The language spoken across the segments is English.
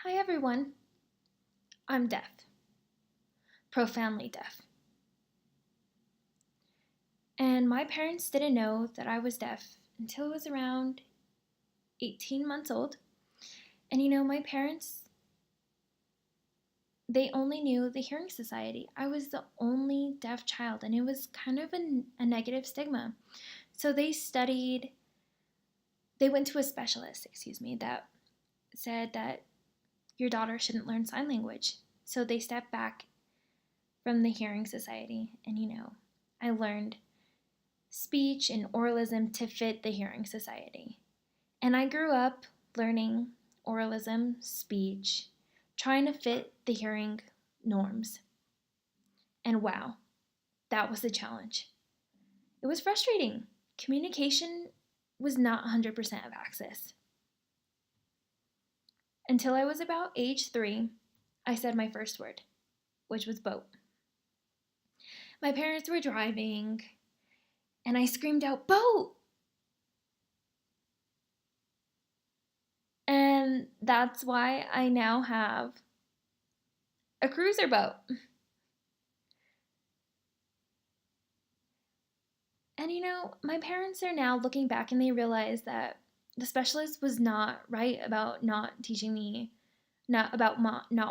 Hi everyone, I'm deaf, profoundly deaf. And my parents didn't know that I was deaf until I was around 18 months old. And my parents, they only knew the Hearing Society. I was the only deaf child, and it was kind of a negative stigma. So they went to a specialist, that said that your daughter shouldn't learn sign language. So they stepped back from the Hearing Society, and I learned speech and oralism to fit the Hearing Society. And I grew up learning oralism, speech, trying to fit the hearing norms. And wow, that was the challenge. It was frustrating. Communication was not 100% of access. Until I was about age 3, I said my first word, which was boat. My parents were driving, and I screamed out, "Boat!" And that's why I now have a cruiser boat. And my parents are now looking back and they realize that the specialist was not right about not teaching me, not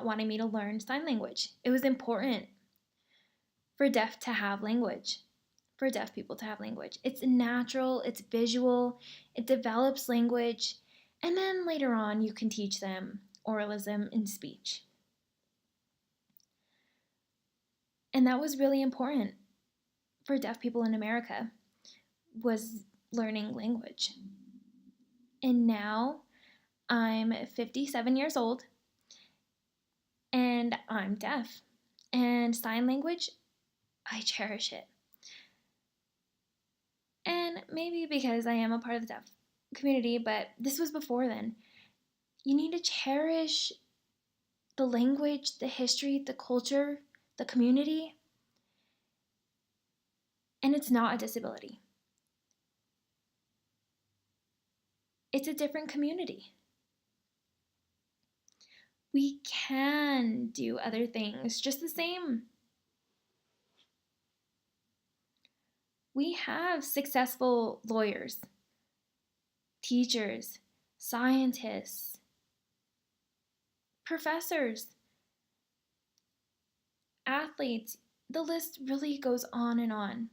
wanting me to learn sign language. It was important for deaf people to have language. It's natural, it's visual, it develops language, and then later on you can teach them oralism and speech. And that was really important for deaf people in America, was learning language. And now I'm 57 years old and I'm deaf. And sign language, I cherish it. And maybe because I am a part of the deaf community, but this was before then. You need to cherish the language, the history, the culture, the community. And it's not a disability, it's a different community. We can do other things just the same. We have successful lawyers, teachers, scientists, professors, athletes. The list really goes on and on.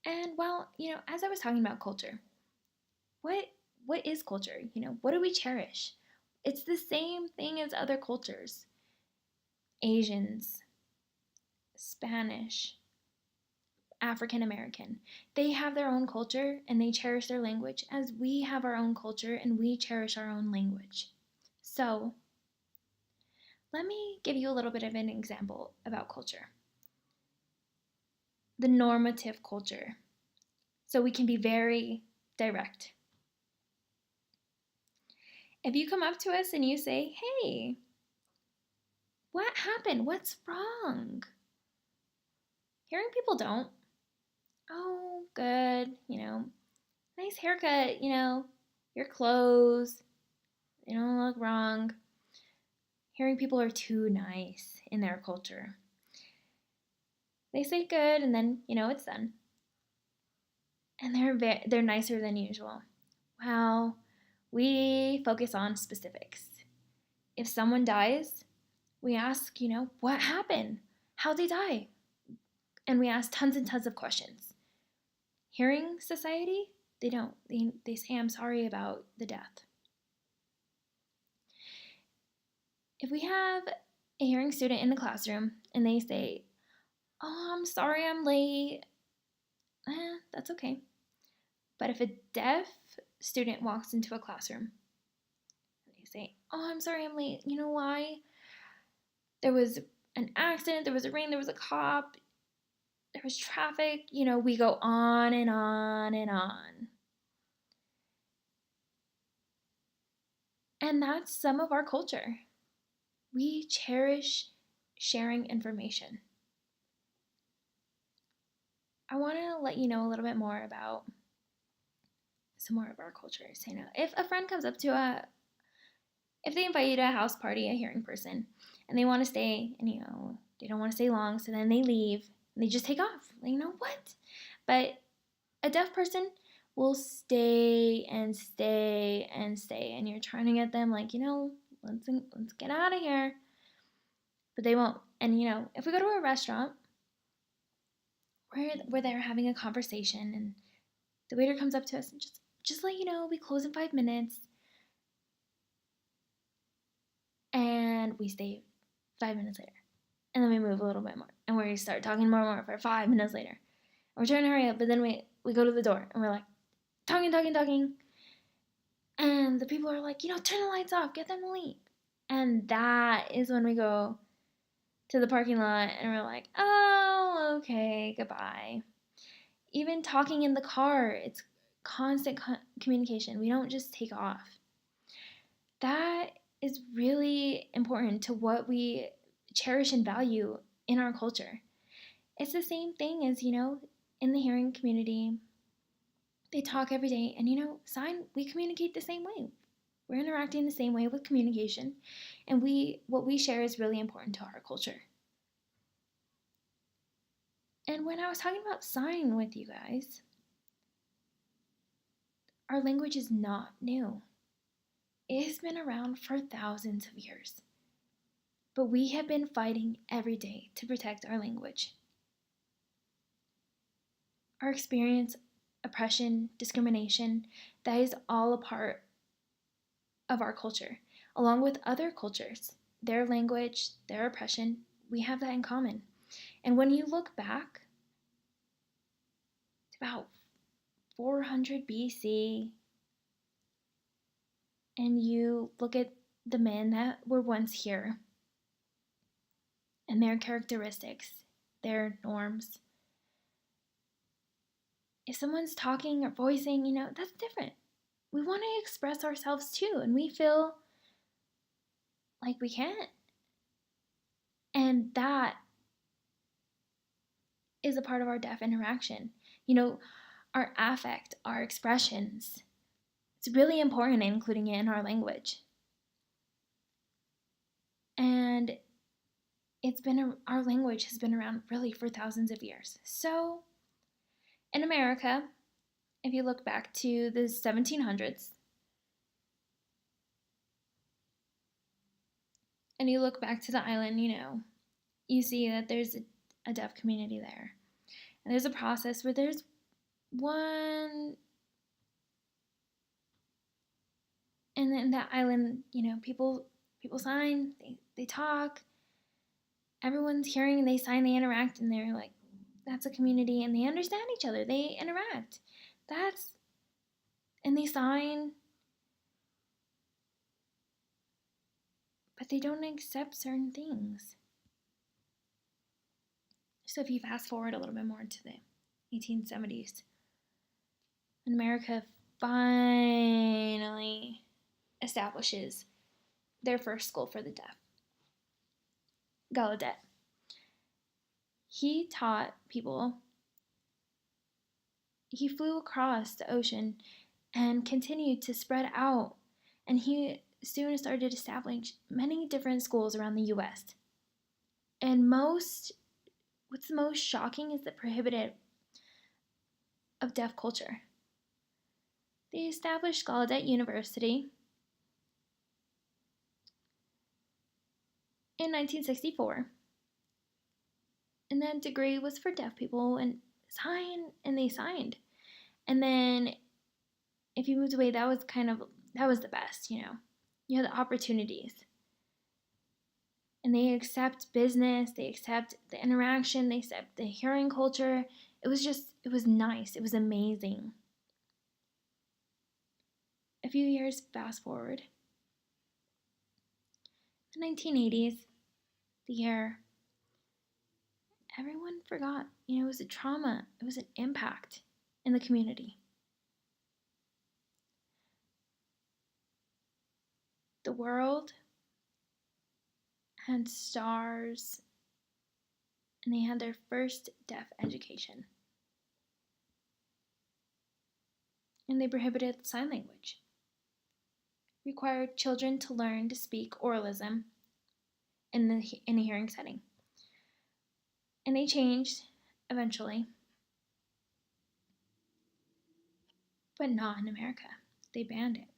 And well, as I was talking about culture, what what is culture? What do we cherish? It's the same thing as other cultures. Asians, Spanish, African American. They have their own culture and they cherish their language as we have our own culture and we cherish our own language. So, let me give you a little bit of an example about culture. The normative culture. So we can be very direct. If you come up to us and you say, "Hey, what happened? What's wrong?" Hearing people don't. "Oh, good, nice haircut, your clothes, they don't look wrong." Hearing people are too nice in their culture. They say good and then, it's done. And they're nicer than usual. Well, we focus on specifics. If someone dies, we ask, what happened? How'd they die? And we ask tons and tons of questions. Hearing Society, they don't. They say, "I'm sorry about the death." If we have a hearing student in the classroom and they say, "Oh, I'm sorry I'm late," that's okay. But if a deaf student walks into a classroom and they say, "Oh, I'm sorry I'm late. You know why? There was an accident, there was a rain, there was a cop, there was traffic," we go on and on and on. And that's some of our culture. We cherish sharing information. I want to let you know a little bit more about some more of our cultures. If a friend comes up to if they invite you to a house party, a hearing person, and they want to stay, and they don't want to stay long, so then they leave and they just take off. What? But a deaf person will stay and stay and stay, and you're trying to get them let's get out of here, but they won't. And if we go to a restaurant where they're having a conversation, and the waiter comes up to us and just let you know we close in 5 minutes, and we stay 5 minutes later, and then we move a little bit more, and we start talking more and more for 5 minutes later. We're trying to hurry up, but then we go to the door, and we're like talking, and the people are like, turn the lights off, get them to leave. And that is when we go to the parking lot, and we're like, oh, okay, goodbye. Even talking in the car, it's constant communication. We don't just take off. That is really important to what we cherish and value in our culture. It's the same thing as, in the hearing community. They talk every day, and we communicate the same way. We're interacting the same way with communication, and what we share is really important to our culture. And when I was talking about sign with you guys, our language is not new. It has been around for thousands of years. But we have been fighting every day to protect our language. Our experience, oppression, discrimination, that is all a part of our culture, along with other cultures. Their language, their oppression, we have that in common. And when you look back to about 400 BC, and you look at the men that were once here and their characteristics, their norms, if someone's talking or voicing, that's different. We want to express ourselves too, and we feel like we can't. And that is a part of our deaf interaction. Our affect, our expressions. It's really important including it in our language. And our language has been around really for thousands of years. So, in America, if you look back to the 1700s, and you look back to the island, you see that there's a deaf community there. And there's a process where there's one, and then that island, people sign, they talk, everyone's hearing, and they sign, they interact, and they're like, that's a community, and they understand each other, they interact. And they sign, but they don't accept certain things. So if you fast forward a little bit more to the 1870s, when America finally establishes their first school for the deaf, Gallaudet. He taught people, he flew across the ocean and continued to spread out, and he soon started establishing many different schools around the U.S. And what's the most shocking is the prohibited of deaf culture. They established Gallaudet University in 1964, and that degree was for deaf people, and they signed. And then if you moved away, that was the best, you had the opportunities. And they accept business, they accept the interaction, they accept the hearing culture. It was nice, it was amazing. A few years fast forward, the 1980s, the year everyone forgot. It was a trauma, it was an impact in the community. The world had stars, and they had their first deaf education. and they prohibited sign language, required children to learn to speak oralism in a hearing setting. And they changed eventually, but not in America. They banned it.